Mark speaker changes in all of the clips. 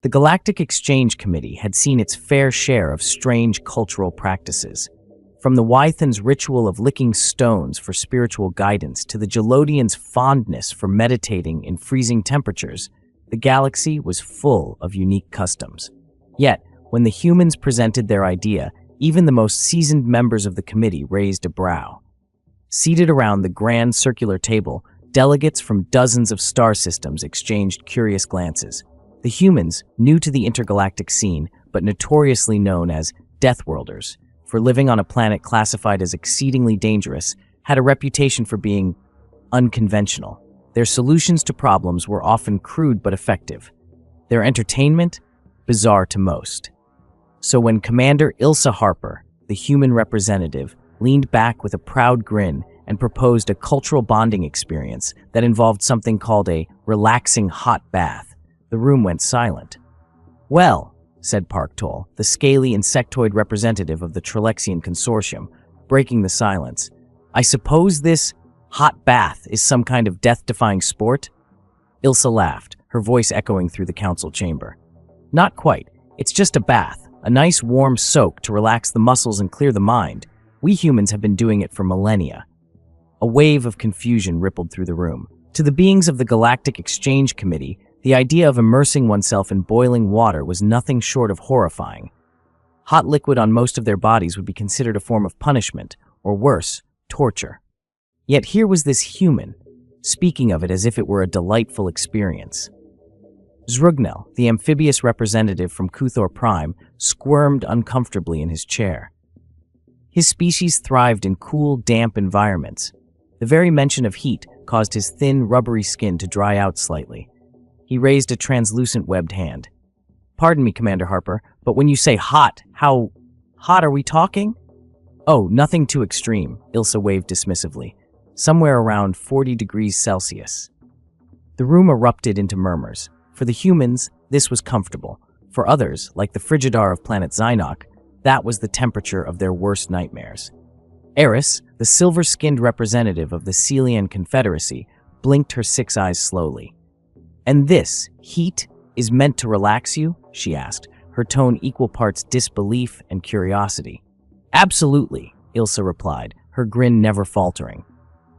Speaker 1: The Galactic Exchange Committee had seen its fair share of strange cultural practices. From the Wythans' ritual of licking stones for spiritual guidance to the Gelodians' fondness for meditating in freezing temperatures, the galaxy was full of unique customs. Yet, when the humans presented their idea, even the most seasoned members of the committee raised a brow. Seated around the grand circular table, delegates from dozens of star systems exchanged curious glances. The humans, new to the intergalactic scene, but notoriously known as Deathworlders, for living on a planet classified as exceedingly dangerous, had a reputation for being unconventional. Their solutions to problems were often crude but effective. Their entertainment, bizarre to most. So when Commander Ilsa Harper, the human representative, leaned back with a proud grin and proposed a cultural bonding experience that involved something called a relaxing hot bath, the room went silent. "Well," said Parktol, the scaly insectoid representative of the Trelexian Consortium, breaking the silence, "I suppose this hot bath is some kind of death-defying sport?" Ilsa laughed, her voice echoing through the council chamber. "Not quite. It's just a bath, a nice warm soak to relax the muscles and clear the mind. We humans have been doing it for millennia." A wave of confusion rippled through the room. To the beings of the Galactic Exchange Committee, the idea of immersing oneself in boiling water was nothing short of horrifying. Hot liquid on most of their bodies would be considered a form of punishment, or worse, torture. Yet here was this human, speaking of it as if it were a delightful experience. Zrugnel, the amphibious representative from Kuthor Prime, squirmed uncomfortably in his chair. His species thrived in cool, damp environments. The very mention of heat caused his thin, rubbery skin to dry out slightly. He raised a translucent webbed hand. "Pardon me, Commander Harper, but when you say hot, how hot are we talking?" "Oh, nothing too extreme," Ilsa waved dismissively. "Somewhere around 40 degrees Celsius." The room erupted into murmurs. For the humans, this was comfortable. For others, like the Frigidar of planet Zynok, that was the temperature of their worst nightmares. Eris, the silver-skinned representative of the Celian Confederacy, blinked her 6 eyes slowly. "And this, heat, is meant to relax you?" she asked, her tone equal parts disbelief and curiosity. "Absolutely," Ilsa replied, her grin never faltering.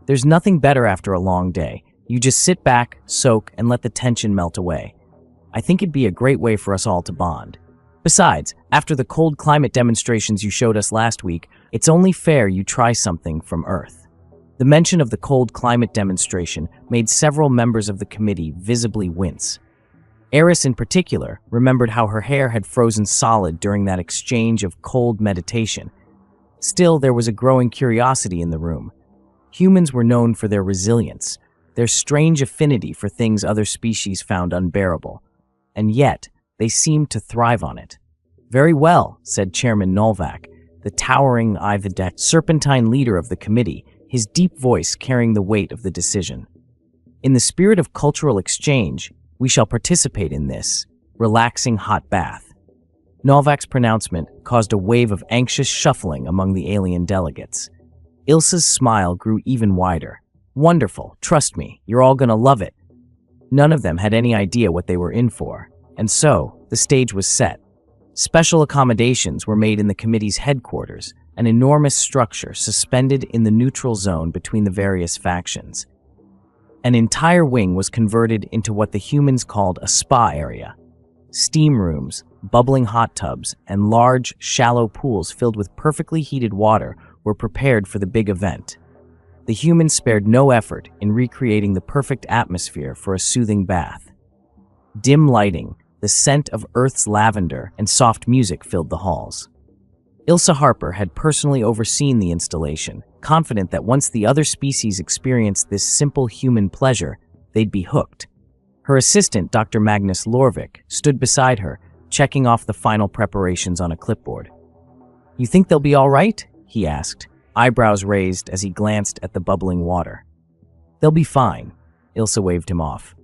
Speaker 1: "There's nothing better after a long day. You just sit back, soak, and let the tension melt away. I think it'd be a great way for us all to bond. Besides, after the cold climate demonstrations you showed us last week, it's only fair you try something from Earth." The mention of the cold climate demonstration made several members of the committee visibly wince. Eris, in particular, remembered how her hair had frozen solid during that exchange of cold meditation. Still, there was a growing curiosity in the room. Humans were known for their resilience, their strange affinity for things other species found unbearable. And yet, they seemed to thrive on it. "Very well," said Chairman Nolvac, the towering Ividet serpentine leader of the committee, his deep voice carrying the weight of the decision. "In the spirit of cultural exchange, we shall participate in this relaxing hot bath." Nolvac's pronouncement caused a wave of anxious shuffling among the alien delegates. Ilsa's smile grew even wider. "Wonderful, trust me, you're all gonna love it." None of them had any idea what they were in for, and so the stage was set. Special accommodations were made in the committee's headquarters, an enormous structure suspended in the neutral zone between the various factions. An entire wing was converted into what the humans called a spa area. Steam rooms, bubbling hot tubs, and large, shallow pools filled with perfectly heated water were prepared for the big event. The humans spared no effort in recreating the perfect atmosphere for a soothing bath. Dim lighting, the scent of Earth's lavender, and soft music filled the halls. Ilsa Harper had personally overseen the installation, confident that once the other species experienced this simple human pleasure, they'd be hooked. Her assistant, Dr. Magnus Lorvik, stood beside her, checking off the final preparations on a clipboard. "You think they'll be all right?" he asked, eyebrows raised as he glanced at the bubbling water. "They'll be fine," Ilsa waved him off.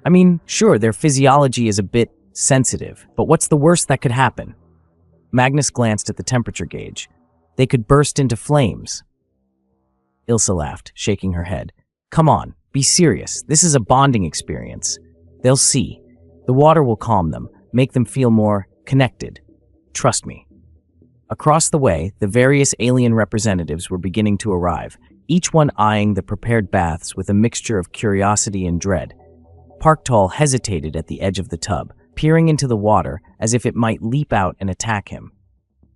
Speaker 1: "I mean, sure, their physiology is a bit sensitive, but what's the worst that could happen?" Magnus glanced at the temperature gauge. "They could burst into flames." Ilsa laughed, shaking her head. "Come on, be serious. This is a bonding experience. They'll see. The water will calm them. Make them feel more connected. Trust me. Across the way, the various alien representatives were beginning to arrive, each one eyeing the prepared baths with a mixture of curiosity and dread. Parktal hesitated at the edge of the tub, peering into the water as if it might leap out and attack him.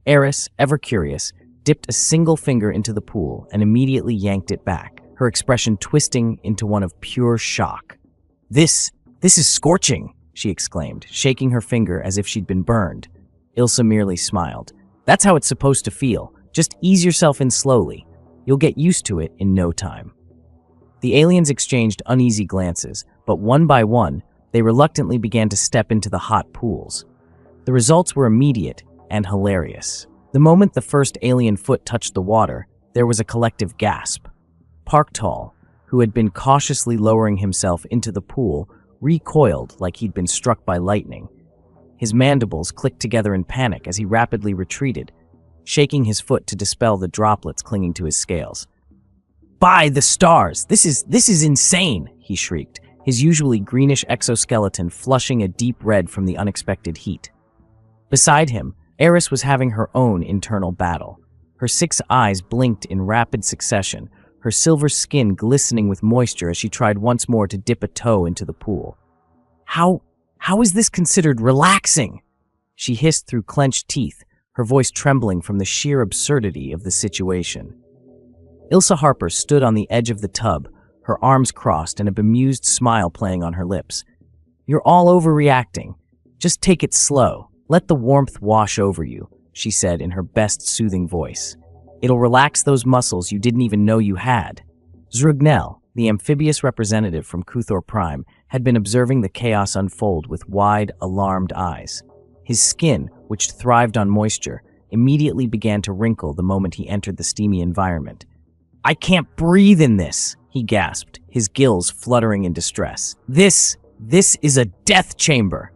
Speaker 1: Eris, ever curious, dipped a single finger into the pool and immediately yanked it back, her expression twisting into one of pure shock. This is scorching, she exclaimed, shaking her finger as if she'd been burned. Ilsa merely smiled. That's how it's supposed to feel. Just ease yourself in slowly. You'll get used to it in no time. The aliens exchanged uneasy glances, but one by one, they reluctantly began to step into the hot pools. The results were immediate and hilarious. The moment the first alien foot touched the water, there was a collective gasp. Parktal, who had been cautiously lowering himself into the pool, recoiled like he'd been struck by lightning. His mandibles clicked together in panic as he rapidly retreated, shaking his foot to dispel the droplets clinging to his scales. "By the stars! This is insane!" he shrieked, his usually greenish exoskeleton flushing a deep red from the unexpected heat. Beside him, Eris was having her own internal battle. Her 6 eyes blinked in rapid succession, her silver skin glistening with moisture as she tried once more to dip a toe into the pool. How is this considered relaxing? She hissed through clenched teeth, her voice trembling from the sheer absurdity of the situation. Ilsa Harper stood on the edge of the tub, her arms crossed and a bemused smile playing on her lips. "You're all overreacting. Just take it slow. Let the warmth wash over you," she said in her best soothing voice. "It'll relax those muscles you didn't even know you had." Zrugnel, the amphibious representative from Kuthor Prime, had been observing the chaos unfold with wide, alarmed eyes. His skin, which thrived on moisture, immediately began to wrinkle the moment he entered the steamy environment. "I can't breathe in this," he gasped, his gills fluttering in distress. This is a death chamber."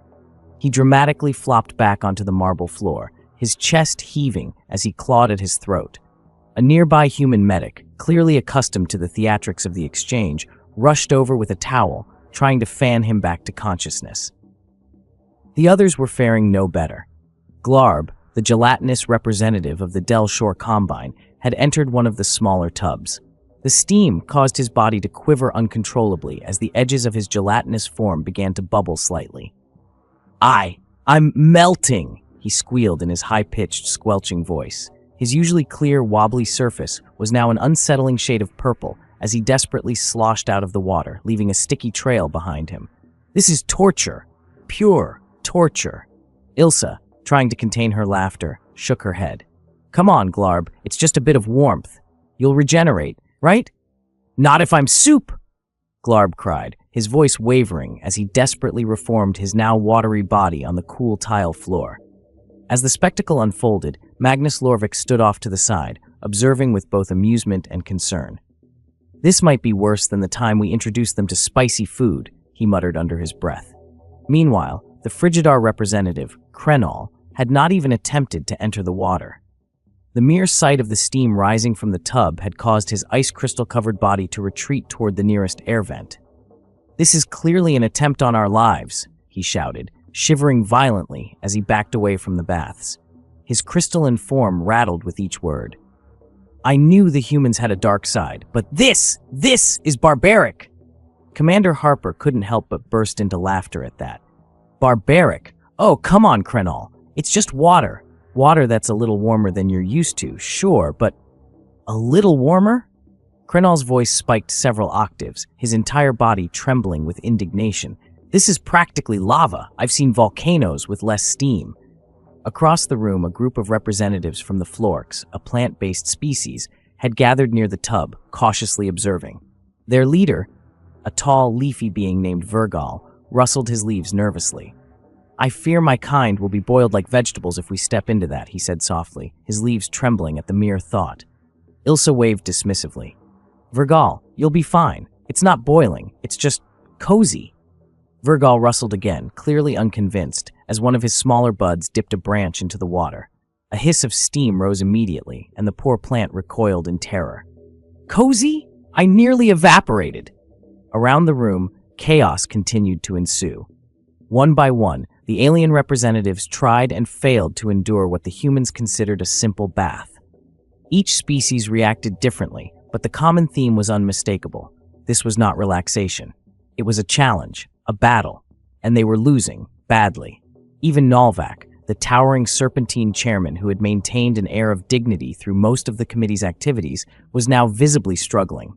Speaker 1: He dramatically flopped back onto the marble floor, his chest heaving as he clawed at his throat. A nearby human medic, clearly accustomed to the theatrics of the exchange, rushed over with a towel, trying to fan him back to consciousness. The others were faring no better. Glarb, the gelatinous representative of the Del Shore Combine, had entered one of the smaller tubs. The steam caused his body to quiver uncontrollably as the edges of his gelatinous form began to bubble slightly. I'm melting," he squealed in his high-pitched, squelching voice. His usually clear, wobbly surface was now an unsettling shade of purple as he desperately sloshed out of the water, leaving a sticky trail behind him. "This is torture. Pure torture." Ilsa, trying to contain her laughter, shook her head. "Come on, Glarb, it's just a bit of warmth. You'll regenerate, right?" "Not if I'm soup!" Glarb cried, his voice wavering as he desperately reformed his now watery body on the cool tile floor. As the spectacle unfolded, Magnus Lorvik stood off to the side, observing with both amusement and concern. "This might be worse than the time we introduced them to spicy food," he muttered under his breath. Meanwhile, the Frigidar representative, Krenol, had not even attempted to enter the water. The mere sight of the steam rising from the tub had caused his ice crystal-covered body to retreat toward the nearest air vent. "This is clearly an attempt on our lives," he shouted, shivering violently as he backed away from the baths. His crystalline form rattled with each word. "I knew the humans had a dark side, but this is barbaric!" Commander Harper couldn't help but burst into laughter at that. "Barbaric? Oh, come on, Krenol. It's just water. Water that's a little warmer than you're used to, sure, but a little warmer?" Krenol's voice spiked several octaves, his entire body trembling with indignation. "This is practically lava. I've seen volcanoes with less steam." Across the room, a group of representatives from the Florks, a plant-based species, had gathered near the tub, cautiously observing. Their leader, a tall, leafy being named Vergal, rustled his leaves nervously. "I fear my kind will be boiled like vegetables if we step into that," he said softly, his leaves trembling at the mere thought. Ilsa waved dismissively. "Vergal, you'll be fine. It's not boiling, it's just cozy." Vergal rustled again, clearly unconvinced, as one of his smaller buds dipped a branch into the water. A hiss of steam rose immediately, and the poor plant recoiled in terror. "Cozy? I nearly evaporated." Around the room, chaos continued to ensue. One by one, the alien representatives tried and failed to endure what the humans considered a simple bath. Each species reacted differently, but the common theme was unmistakable. This was not relaxation. It was a challenge, a battle, and they were losing badly. Even Nalvac, the towering serpentine chairman who had maintained an air of dignity through most of the committee's activities, was now visibly struggling.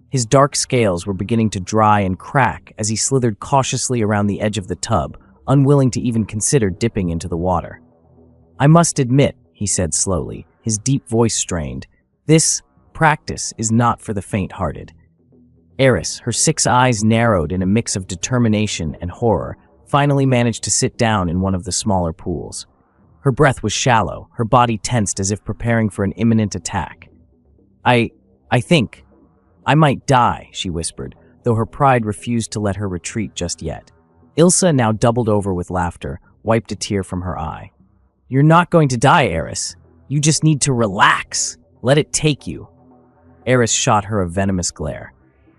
Speaker 1: His dark scales were beginning to dry and crack as he slithered cautiously around the edge of the tub, unwilling to even consider dipping into the water. "I must admit," he said slowly, his deep voice strained, "this practice is not for the faint-hearted." Eris, her 6 eyes narrowed in a mix of determination and horror, finally managed to sit down in one of the smaller pools. Her breath was shallow, her body tensed as if preparing for an imminent attack. I think I might die," she whispered, though her pride refused to let her retreat just yet. Ilsa, now doubled over with laughter, wiped a tear from her eye. "You're not going to die, Eris. You just need to relax. Let it take you." Eris shot her a venomous glare.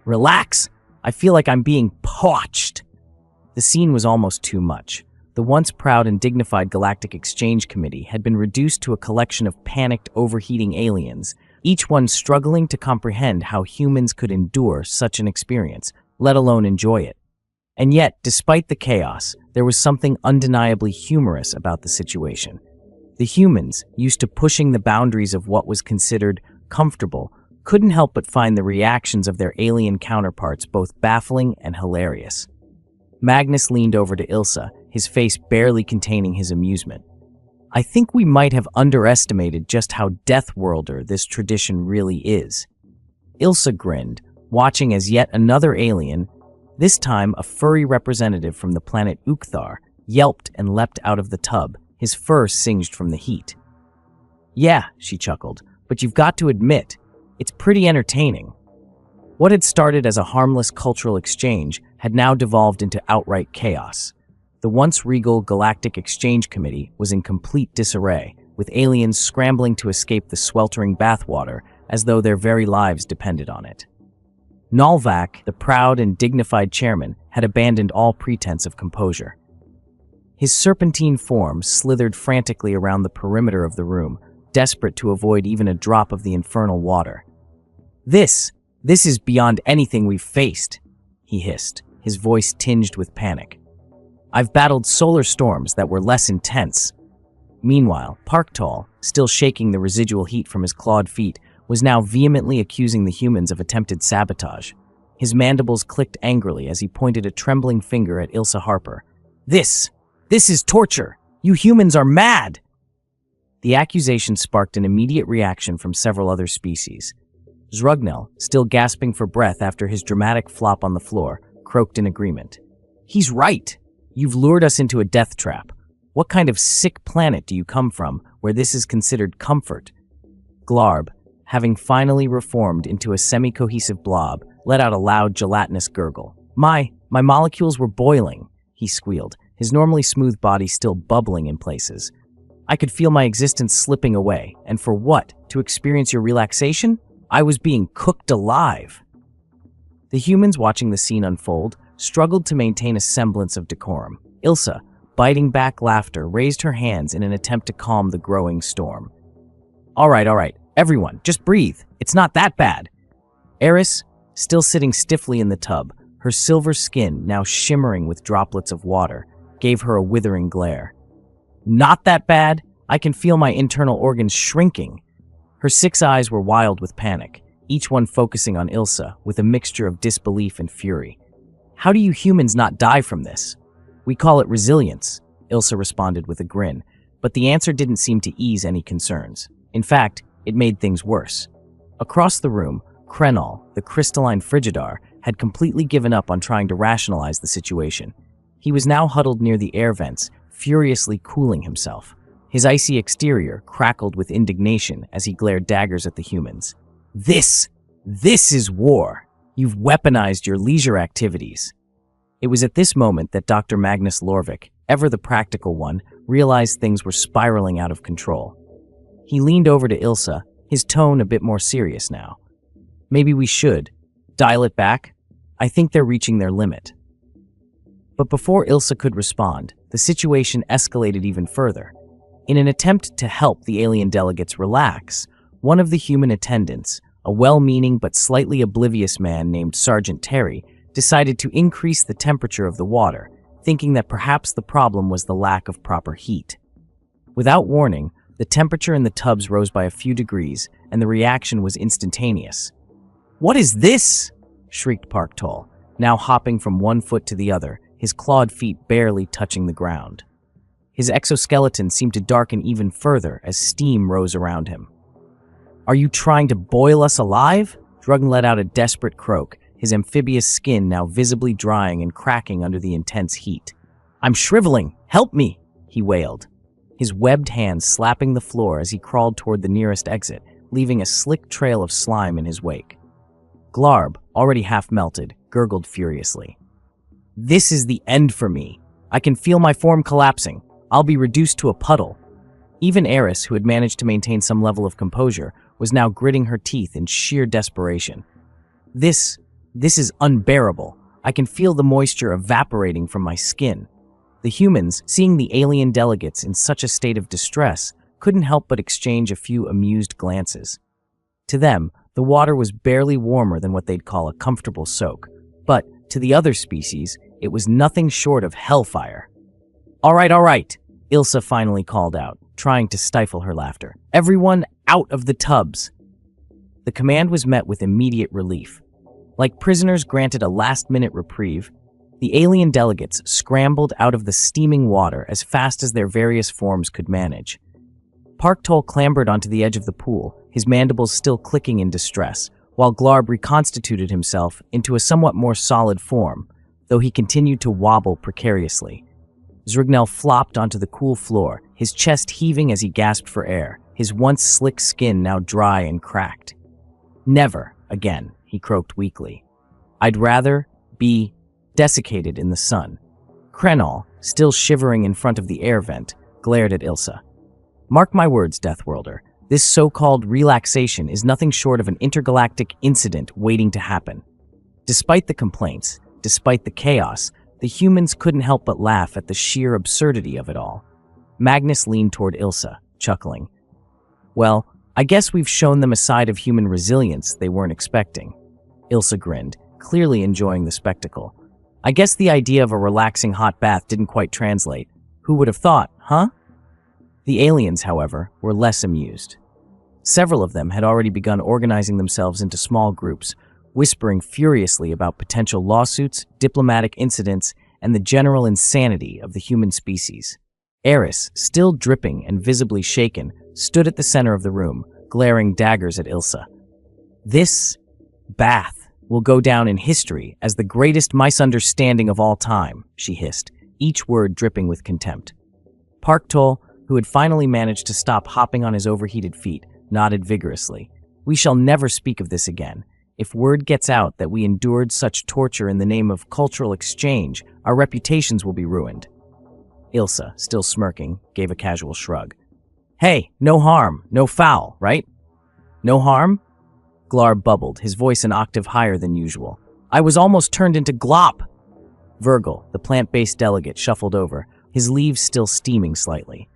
Speaker 1: "Relax? I feel like I'm being poached." The scene was almost too much. The once proud and dignified Galactic Exchange Committee had been reduced to a collection of panicked, overheating aliens, each one struggling to comprehend how humans could endure such an experience, let alone enjoy it. And yet, despite the chaos, there was something undeniably humorous about the situation. The humans, used to pushing the boundaries of what was considered comfortable, couldn't help but find the reactions of their alien counterparts both baffling and hilarious. Magnus leaned over to Ilsa, his face barely containing his amusement. "I think we might have underestimated just how Deathworlder this tradition really is." Ilsa grinned, watching as yet another alien, this time a furry representative from the planet Ukhthar, yelped and leapt out of the tub, his fur singed from the heat. "Yeah," she chuckled, "but you've got to admit, it's pretty entertaining." What had started as a harmless cultural exchange had now devolved into outright chaos. The once regal Galactic Exchange Committee was in complete disarray, with aliens scrambling to escape the sweltering bathwater as though their very lives depended on it. Nalvac, the proud and dignified chairman, had abandoned all pretense of composure. His serpentine form slithered frantically around the perimeter of the room, desperate to avoid even a drop of the infernal water. This is beyond anything we've faced," he hissed, his voice tinged with panic. "I've battled solar storms that were less intense." Meanwhile, Parktal, still shaking the residual heat from his clawed feet, was now vehemently accusing the humans of attempted sabotage. His mandibles clicked angrily as he pointed a trembling finger at Ilsa Harper. This is torture! You humans are mad!" The accusation sparked an immediate reaction from several other species. Zrugnel, still gasping for breath after his dramatic flop on the floor, croaked in agreement. "He's right! You've lured us into a death trap. What kind of sick planet do you come from where this is considered comfort?" Glarb, having finally reformed into a semi-cohesive blob, let out a loud gelatinous gurgle. My molecules were boiling," he squealed, his normally smooth body still bubbling in places. "I could feel my existence slipping away, and for what? To experience your relaxation? I was being cooked alive." The humans watching the scene unfold struggled to maintain a semblance of decorum. Ilsa, biting back laughter, raised her hands in an attempt to calm the growing storm. All right, everyone, just breathe. It's not that bad." Eris, still sitting stiffly in the tub, her silver skin now shimmering with droplets of water, gave her a withering glare. "Not that bad? I can feel my internal organs shrinking." Her 6 eyes were wild with panic, each one focusing on Ilsa with a mixture of disbelief and fury. "How do you humans not die from this?" "We call it resilience," Ilsa responded with a grin, but the answer didn't seem to ease any concerns. In fact, it made things worse. Across the room, Krenal, the crystalline Frigidar, had completely given up on trying to rationalize the situation. He was now huddled near the air vents, furiously cooling himself. His icy exterior crackled with indignation as he glared daggers at the humans. This is war. You've weaponized your leisure activities." It was at this moment that Dr. Magnus Lorvik, ever the practical one, realized things were spiraling out of control. He leaned over to Ilsa, his tone a bit more serious now. "Maybe we should dial it back. I think they're reaching their limit." But before Ilsa could respond, the situation escalated even further. In an attempt to help the alien delegates relax, one of the human attendants, a well-meaning but slightly oblivious man named Sergeant Terry, decided to increase the temperature of the water, thinking that perhaps the problem was the lack of proper heat. Without warning, the temperature in the tubs rose by a few degrees, and the reaction was instantaneous. "What is this?" shrieked Park Toll, now hopping from one foot to the other, his clawed feet barely touching the ground. His exoskeleton seemed to darken even further as steam rose around him. "Are you trying to boil us alive?" Druggen let out a desperate croak, his amphibious skin now visibly drying and cracking under the intense heat. "I'm shriveling! Help me!" he wailed, his webbed hands slapping the floor as he crawled toward the nearest exit, leaving a slick trail of slime in his wake. Glarb, already half melted, gurgled furiously. "This is the end for me. I can feel my form collapsing. I'll be reduced to a puddle." Even Eris, who had managed to maintain some level of composure, was now gritting her teeth in sheer desperation. This is unbearable. I can feel the moisture evaporating from my skin." The humans, seeing the alien delegates in such a state of distress, couldn't help but exchange a few amused glances. To them, the water was barely warmer than what they'd call a comfortable soak, but to the other species, it was nothing short of hellfire. All right, Ilsa finally called out, trying to stifle her laughter. "Everyone out of the tubs!" The command was met with immediate relief. Like prisoners granted a last-minute reprieve, the alien delegates scrambled out of the steaming water as fast as their various forms could manage. Park Toll clambered onto the edge of the pool, his mandibles still clicking in distress, while Glarb reconstituted himself into a somewhat more solid form, though he continued to wobble precariously. Zrugnel flopped onto the cool floor, his chest heaving as he gasped for air, his once slick skin now dry and cracked. "Never again," he croaked weakly. "I'd rather be desiccated in the sun." Krenol, still shivering in front of the air vent, glared at Ilsa. "Mark my words, Deathworlder, this so-called relaxation is nothing short of an intergalactic incident waiting to happen." Despite the complaints, despite the chaos, the humans couldn't help but laugh at the sheer absurdity of it all. Magnus leaned toward Ilsa, chuckling. "Well, I guess we've shown them a side of human resilience they weren't expecting." Ilsa grinned, clearly enjoying the spectacle. "I guess the idea of a relaxing hot bath didn't quite translate. Who would have thought, huh?" The aliens, however, were less amused. Several of them had already begun organizing themselves into small groups, whispering furiously about potential lawsuits, diplomatic incidents, and the general insanity of the human species. Eris, still dripping and visibly shaken, stood at the center of the room, glaring daggers at Ilsa. "This bath will go down in history as the greatest misunderstanding of all time," she hissed, each word dripping with contempt. Park Toll, who had finally managed to stop hopping on his overheated feet, nodded vigorously. "We shall never speak of this again. If word gets out that we endured such torture in the name of cultural exchange, our reputations will be ruined." Ilsa, still smirking, gave a casual shrug. "Hey, no harm, no foul, right?" "No harm?" Glarb bubbled, his voice an octave higher than usual. "I was almost turned into glop!" Virgil, the plant-based delegate, shuffled over, his leaves still steaming slightly.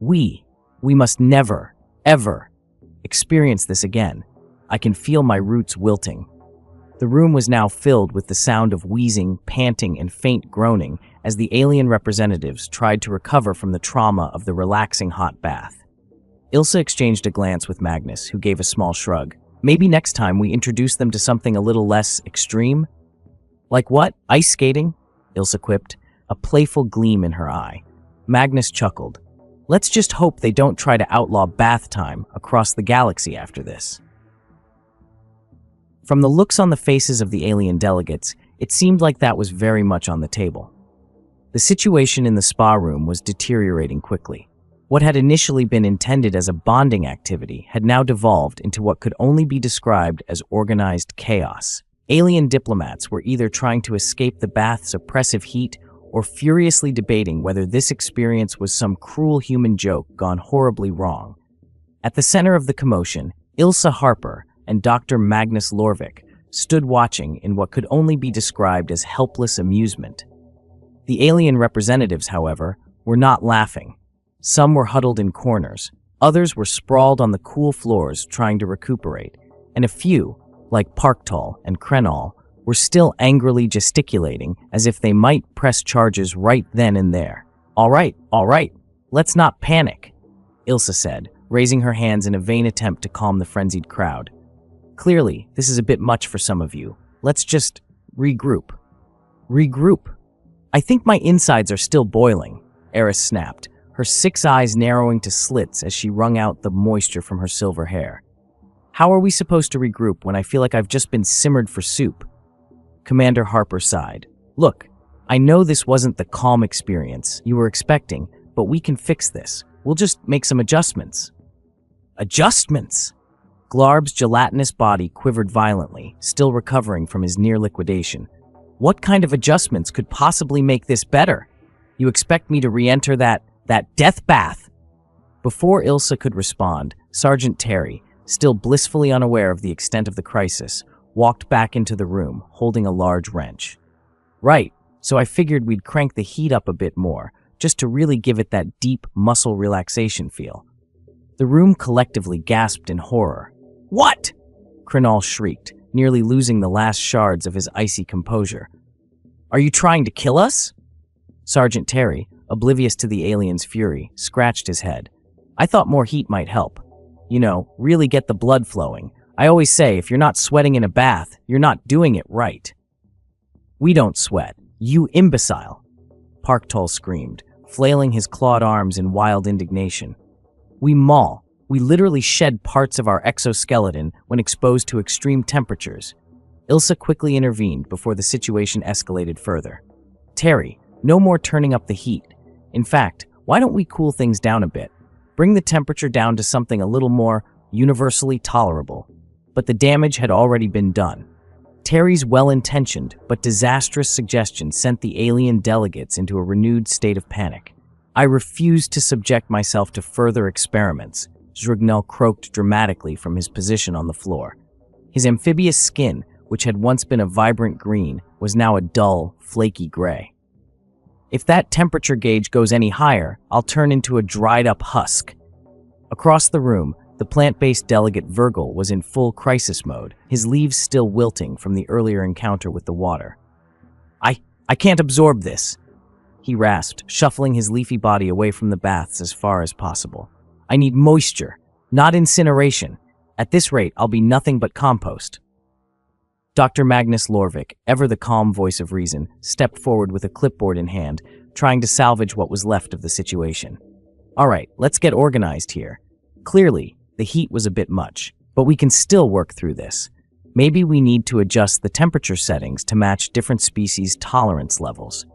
Speaker 1: We must never, ever experience this again. I can feel my roots wilting." The room was now filled with the sound of wheezing, panting, and faint groaning as the alien representatives tried to recover from the trauma of the relaxing hot bath. Ilsa exchanged a glance with Magnus, who gave a small shrug. "Maybe next time we introduce them to something a little less extreme?" "Like what? Ice skating?" Ilsa quipped, a playful gleam in her eye. Magnus chuckled. "Let's just hope they don't try to outlaw bath time across the galaxy after this." From the looks on the faces of the alien delegates, it seemed like that was very much on the table. The situation in the spa room was deteriorating quickly. What had initially been intended as a bonding activity had now devolved into what could only be described as organized chaos. Alien diplomats were either trying to escape the bath's oppressive heat or furiously debating whether this experience was some cruel human joke gone horribly wrong. At the center of the commotion, Ilsa Harper and Dr. Magnus Lorvik stood watching in what could only be described as helpless amusement. The alien representatives, however, were not laughing. Some were huddled in corners, others were sprawled on the cool floors trying to recuperate, and a few, like Parktall and Krenol, were still angrily gesticulating as if they might press charges right then and there. All right, let's not panic," Ilsa said, raising her hands in a vain attempt to calm the frenzied crowd. "Clearly, this is a bit much for some of you. Let's just regroup." "Regroup? I think my insides are still boiling," Eris snapped, her 6 eyes narrowing to slits as she wrung out the moisture from her silver hair. "How are we supposed to regroup when I feel like I've just been simmered for soup?" Commander Harper sighed. "Look, I know this wasn't the calm experience you were expecting, but we can fix this. We'll just make some adjustments." "Adjustments?" Glarb's gelatinous body quivered violently, still recovering from his near liquidation. "What kind of adjustments could possibly make this better? You expect me to re-enter that death bath?" Before Ilsa could respond, Sergeant Terry, still blissfully unaware of the extent of the crisis, walked back into the room, holding a large wrench. "Right, so I figured we'd crank the heat up a bit more, just to really give it that deep muscle relaxation feel." The room collectively gasped in horror. "What?" Krenol shrieked, nearly losing the last shards of his icy composure. "Are you trying to kill us?" Sergeant Terry, oblivious to the alien's fury, scratched his head. "I thought more heat might help. You know, really get the blood flowing. I always say if you're not sweating in a bath, you're not doing it right." "We don't sweat, you imbecile," Parktall screamed, flailing his clawed arms in wild indignation. "We maul. We literally shed parts of our exoskeleton when exposed to extreme temperatures." Ilsa quickly intervened before the situation escalated further. "Terry, no more turning up the heat. In fact, why don't we cool things down a bit? Bring the temperature down to something a little more universally tolerable." But the damage had already been done. Terry's well-intentioned but disastrous suggestion sent the alien delegates into a renewed state of panic. "I refuse to subject myself to further experiments," Zrugnel croaked dramatically from his position on the floor. His amphibious skin, which had once been a vibrant green, was now a dull, flaky gray. "If that temperature gauge goes any higher, I'll turn into a dried-up husk." Across the room, the plant-based delegate Virgil was in full crisis mode, his leaves still wilting from the earlier encounter with the water. I can't absorb this," he rasped, shuffling his leafy body away from the baths as far as possible. "I need moisture, not incineration. At this rate, I'll be nothing but compost." Dr. Magnus Lorvik, ever the calm voice of reason, stepped forward with a clipboard in hand, trying to salvage what was left of the situation. "All right, let's get organized here. Clearly, the heat was a bit much, but we can still work through this. Maybe we need to adjust the temperature settings to match different species' tolerance levels."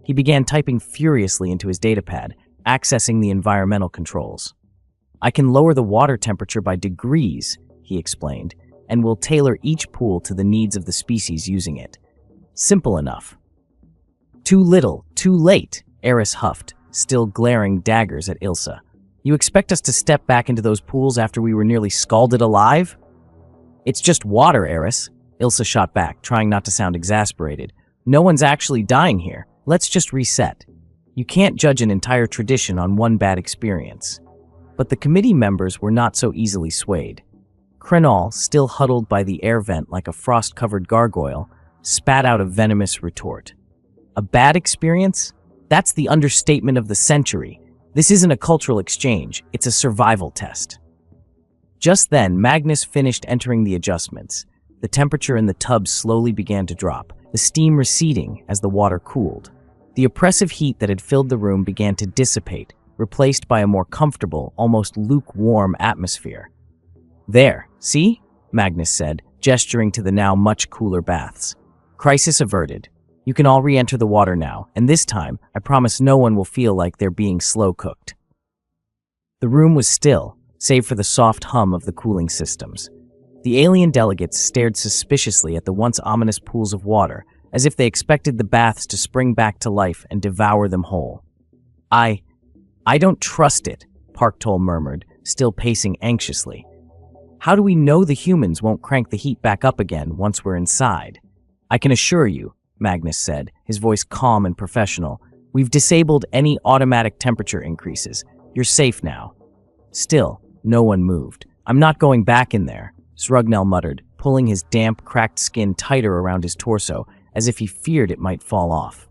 Speaker 1: He began typing furiously into his datapad, accessing the environmental controls. "I can lower the water temperature by degrees," he explained, "and will tailor each pool to the needs of the species using it. Simple enough." "Too little, too late," Eris huffed, still glaring daggers at Ilsa. "You expect us to step back into those pools after we were nearly scalded alive?" "It's just water, Eris," Ilsa shot back, trying not to sound exasperated. "No one's actually dying here. Let's just reset. You can't judge an entire tradition on one bad experience." But the committee members were not so easily swayed. Krenol, still huddled by the air vent like a frost-covered gargoyle, spat out a venomous retort. "A bad experience? That's the understatement of the century. This isn't a cultural exchange, it's a survival test." Just then, Magnus finished entering the adjustments. The temperature in the tub slowly began to drop, the steam receding as the water cooled. The oppressive heat that had filled the room began to dissipate, replaced by a more comfortable, almost lukewarm atmosphere. "There, see?" Magnus said, gesturing to the now much cooler baths. "Crisis averted. You can all re-enter the water now, and this time, I promise no one will feel like they're being slow-cooked." The room was still, save for the soft hum of the cooling systems. The alien delegates stared suspiciously at the once ominous pools of water, as if they expected the baths to spring back to life and devour them whole. I don't trust it," Parktall murmured, still pacing anxiously. "How do we know the humans won't crank the heat back up again once we're inside? I can assure you, Magnus said, his voice calm and professional. "We've disabled any automatic temperature increases. You're safe now." Still, no one moved. "I'm not going back in there," Zrugnel muttered, pulling his damp, cracked skin tighter around his torso, as if he feared it might fall off.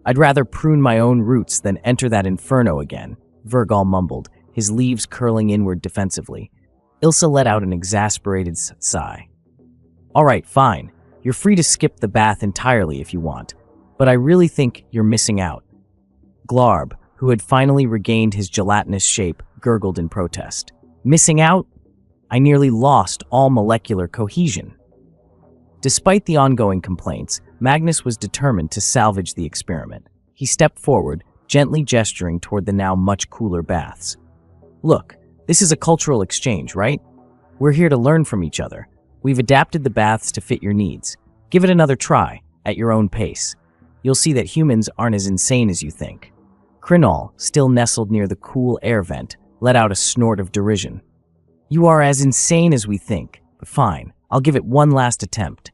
Speaker 1: "I'd rather prune my own roots than enter that inferno again," Virgal mumbled, his leaves curling inward defensively. Ilsa let out an exasperated sigh. "All right, fine. You're free to skip the bath entirely if you want, but I really think you're missing out." Glarb, who had finally regained his gelatinous shape, gurgled in protest. "Missing out? I nearly lost all molecular cohesion." Despite the ongoing complaints, Magnus was determined to salvage the experiment. He stepped forward, gently gesturing toward the now much cooler baths. "Look, this is a cultural exchange, right? We're here to learn from each other. We've adapted the baths to fit your needs. Give it another try, at your own pace. You'll see that humans aren't as insane as you think." Crinol, still nestled near the cool air vent, let out a snort of derision. "You are as insane as we think, but fine, I'll give it one last attempt."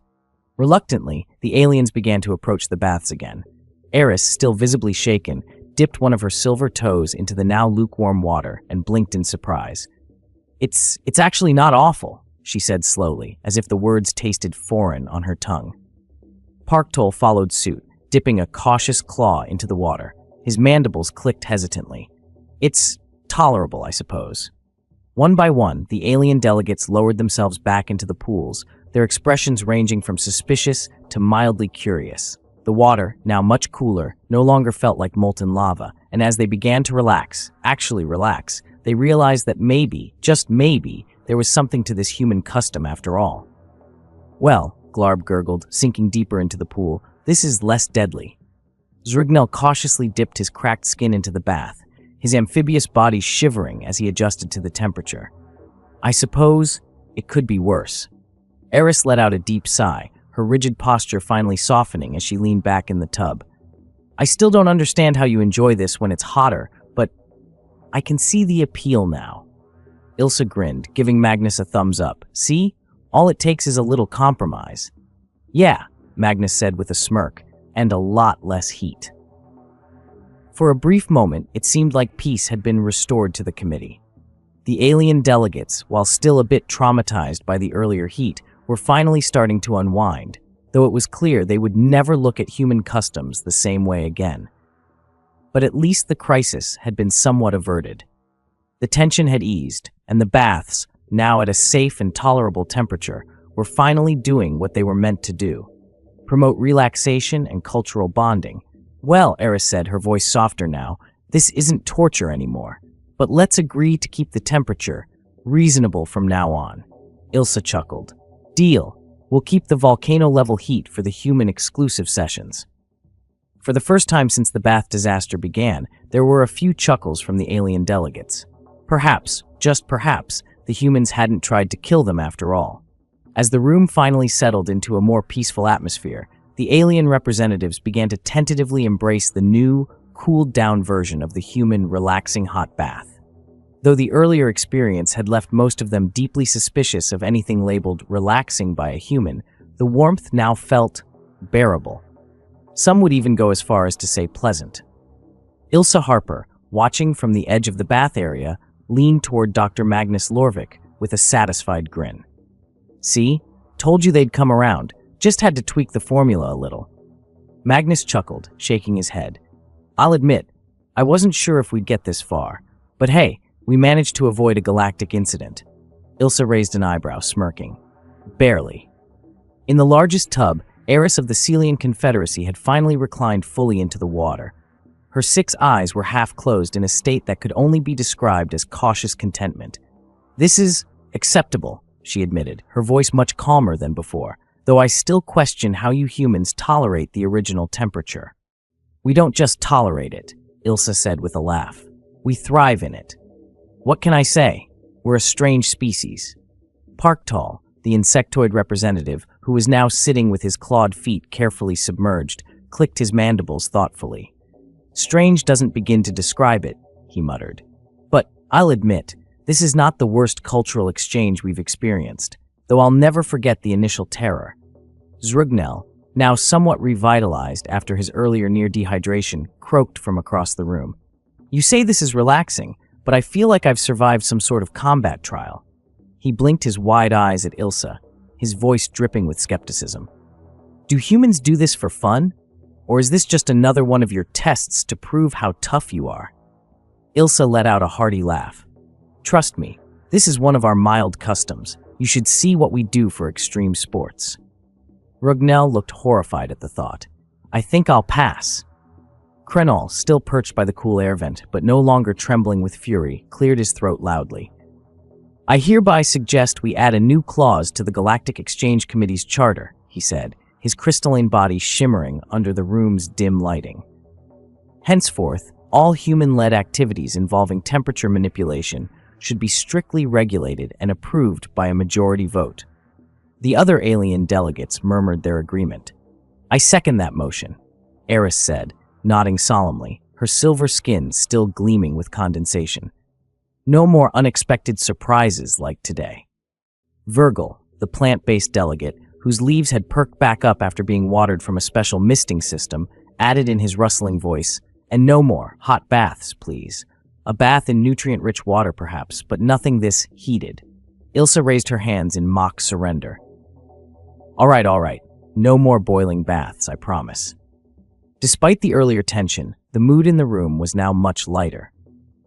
Speaker 1: Reluctantly, the aliens began to approach the baths again. Eris, still visibly shaken, dipped one of her silver toes into the now lukewarm water and blinked in surprise. It's actually not awful," she said slowly, as if the words tasted foreign on her tongue. Parktol followed suit, dipping a cautious claw into the water. His mandibles clicked hesitantly. "It's tolerable, I suppose." One by one, the alien delegates lowered themselves back into the pools, their expressions ranging from suspicious to mildly curious. The water, now much cooler, no longer felt like molten lava, and as they began to actually relax, they realized that maybe, just maybe, there was something to this human custom after all. "Well," Glarb gurgled, sinking deeper into the pool, "this is less deadly." Zrugnel cautiously dipped his cracked skin into the bath, his amphibious body shivering as he adjusted to the temperature. "I suppose it could be worse." Eris let out a deep sigh, her rigid posture finally softening as she leaned back in the tub. "I still don't understand how you enjoy this when it's hotter, but I can see the appeal now." Ilsa grinned, giving Magnus a thumbs up. "See? All it takes is a little compromise." "Yeah," Magnus said with a smirk, "and a lot less heat." For a brief moment, it seemed like peace had been restored to the committee. The alien delegates, while still a bit traumatized by the earlier heat, were finally starting to unwind, though it was clear they would never look at human customs the same way again. But at least the crisis had been somewhat averted. The tension had eased, and the baths, now at a safe and tolerable temperature, were finally doing what they were meant to do: promote relaxation and cultural bonding. "Well," Eris said, her voice softer now, "this isn't torture anymore, but let's agree to keep the temperature reasonable from now on." Ilsa chuckled. "Deal. We'll keep the volcano-level heat for the human-exclusive sessions." For the first time since the bath disaster began, there were a few chuckles from the alien delegates. Perhaps, just perhaps, the humans hadn't tried to kill them after all. As the room finally settled into a more peaceful atmosphere, the alien representatives began to tentatively embrace the new, cooled-down version of the human relaxing hot bath. Though the earlier experience had left most of them deeply suspicious of anything labeled relaxing by a human, the warmth now felt bearable. Some would even go as far as to say pleasant. Ilsa Harper, watching from the edge of the bath area, leaned toward Dr. Magnus Lorvik with a satisfied grin. "See? Told you they'd come around. Just had to tweak the formula a little." Magnus chuckled, shaking his head. "I'll admit, I wasn't sure if we'd get this far. But hey, we managed to avoid a galactic incident." Ilsa raised an eyebrow, smirking. "Barely." In the largest tub, Eris of the Celian Confederacy had finally reclined fully into the water. Her 6 eyes were half closed in a state that could only be described as cautious contentment. "This is acceptable," she admitted, her voice much calmer than before, "though I still question how you humans tolerate the original temperature." "We don't just tolerate it," Ilsa said with a laugh. "We thrive in it. What can I say? We're a strange species." Parktol, the insectoid representative, who was now sitting with his clawed feet carefully submerged, clicked his mandibles thoughtfully. "Strange doesn't begin to describe it," he muttered. "But I'll admit, this is not the worst cultural exchange we've experienced, though I'll never forget the initial terror." Zrugnel, now somewhat revitalized after his earlier near dehydration, croaked from across the room. "You say this is relaxing, but I feel like I've survived some sort of combat trial." He blinked his wide eyes at Ilsa, his voice dripping with skepticism. "Do humans do this for fun? Or is this just another one of your tests to prove how tough you are?" Ilsa let out a hearty laugh. "Trust me, this is one of our mild customs. You should see what we do for extreme sports." Rugnell looked horrified at the thought. "I think I'll pass." Krenol, still perched by the cool air vent, but no longer trembling with fury, cleared his throat loudly. "I hereby suggest we add a new clause to the Galactic Exchange Committee's charter," he said, his crystalline body shimmering under the room's dim lighting. "Henceforth, all human-led activities involving temperature manipulation should be strictly regulated and approved by a majority vote." The other alien delegates murmured their agreement. "I second that motion," Eris said, nodding solemnly, her silver skin still gleaming with condensation. "No more unexpected surprises like today." Virgil, the plant-based delegate, whose leaves had perked back up after being watered from a special misting system, added in his rustling voice, "And no more hot baths, please. A bath in nutrient-rich water, perhaps, but nothing this heated." Ilsa raised her hands in mock surrender. All right. No more boiling baths, I promise." Despite the earlier tension, the mood in the room was now much lighter.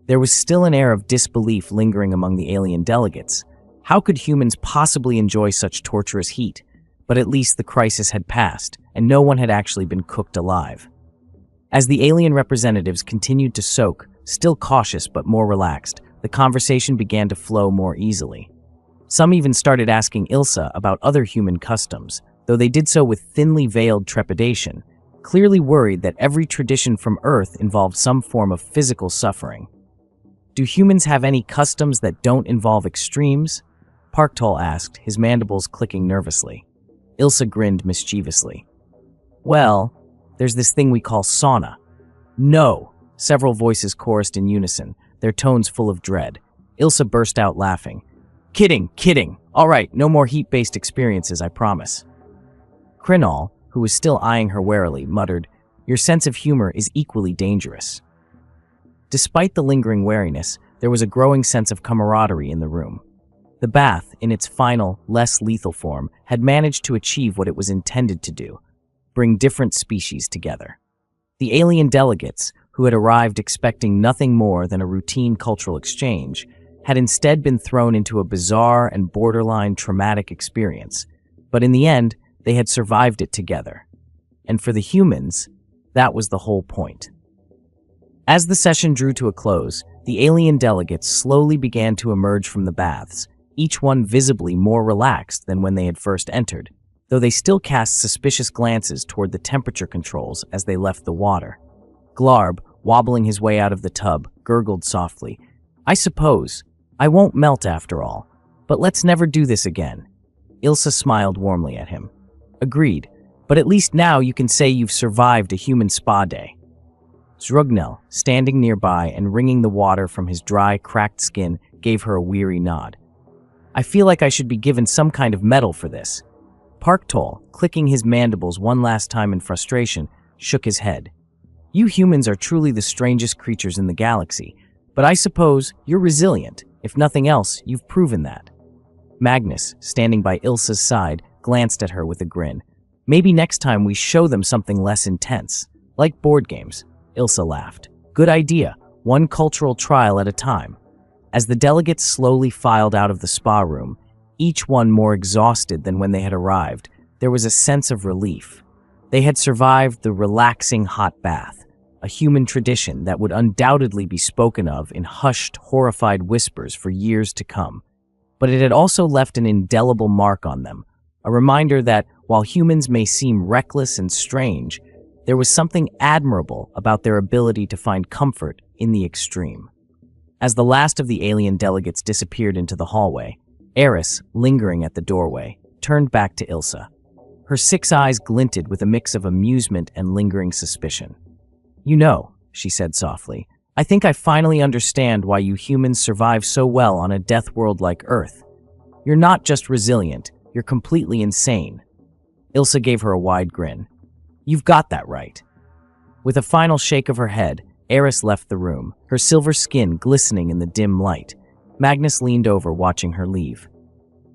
Speaker 1: There was still an air of disbelief lingering among the alien delegates. How could humans possibly enjoy such torturous heat? But at least the crisis had passed, and no one had actually been cooked alive. As the alien representatives continued to soak, still cautious but more relaxed, the conversation began to flow more easily. Some even started asking Ilsa about other human customs, though they did so with thinly veiled trepidation, clearly worried that every tradition from Earth involved some form of physical suffering. "Do humans have any customs that don't involve extremes?" Parktol asked, his mandibles clicking nervously. Ilsa grinned mischievously. "Well, there's this thing we call sauna." "No!" Several voices chorused in unison, their tones full of dread. Ilsa burst out laughing. Kidding. All right, no more heat-based experiences, I promise." Krenol, who was still eyeing her warily, muttered, "Your sense of humor is equally dangerous." Despite the lingering wariness, there was a growing sense of camaraderie in the room. The bath, in its final, less lethal form, had managed to achieve what it was intended to do: bring different species together. The alien delegates, who had arrived expecting nothing more than a routine cultural exchange, had instead been thrown into a bizarre and borderline traumatic experience. But in the end, they had survived it together. And for the humans, that was the whole point. As the session drew to a close, the alien delegates slowly began to emerge from the baths, each one visibly more relaxed than when they had first entered, though they still cast suspicious glances toward the temperature controls as they left the water. Glarb, wobbling his way out of the tub, gurgled softly, "I suppose. I won't melt after all. But let's never do this again." Ilsa smiled warmly at him. "Agreed. But at least now you can say you've survived a human spa day." Zrugnel, standing nearby and wringing the water from his dry, cracked skin, gave her a weary nod. "I feel like I should be given some kind of medal for this." Parktol, clicking his mandibles one last time in frustration, shook his head. "You humans are truly the strangest creatures in the galaxy, but I suppose you're resilient. If nothing else, you've proven that." Magnus, standing by Ilsa's side, glanced at her with a grin. "Maybe next time we show them something less intense. Like board games." Ilsa laughed. "Good idea. One cultural trial at a time." As the delegates slowly filed out of the spa room, each one more exhausted than when they had arrived, there was a sense of relief. They had survived the relaxing hot bath, a human tradition that would undoubtedly be spoken of in hushed, horrified whispers for years to come. But it had also left an indelible mark on them, a reminder that, while humans may seem reckless and strange, there was something admirable about their ability to find comfort in the extreme. As the last of the alien delegates disappeared into the hallway, Eris, lingering at the doorway, turned back to Ilsa. Her 6 eyes glinted with a mix of amusement and lingering suspicion. "You know," she said softly, "I think I finally understand why you humans survive so well on a death world like Earth. You're not just resilient, you're completely insane." Ilsa gave her a wide grin. You've got that right. With a final shake of her head, Eris left the room, her silver skin glistening in the dim light. Magnus leaned over, watching her leave.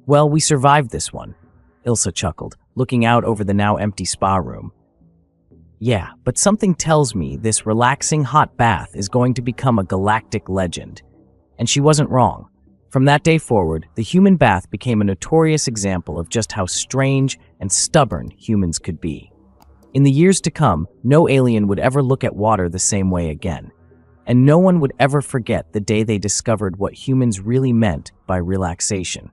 Speaker 1: Well, we survived this one, Ilsa chuckled, looking out over the now empty spa room. Yeah, but something tells me this relaxing hot bath is going to become a galactic legend. And she wasn't wrong. From that day forward, the human bath became a notorious example of just how strange and stubborn humans could be. In the years to come, no alien would ever look at water the same way again. And no one would ever forget the day they discovered what humans really meant by relaxation.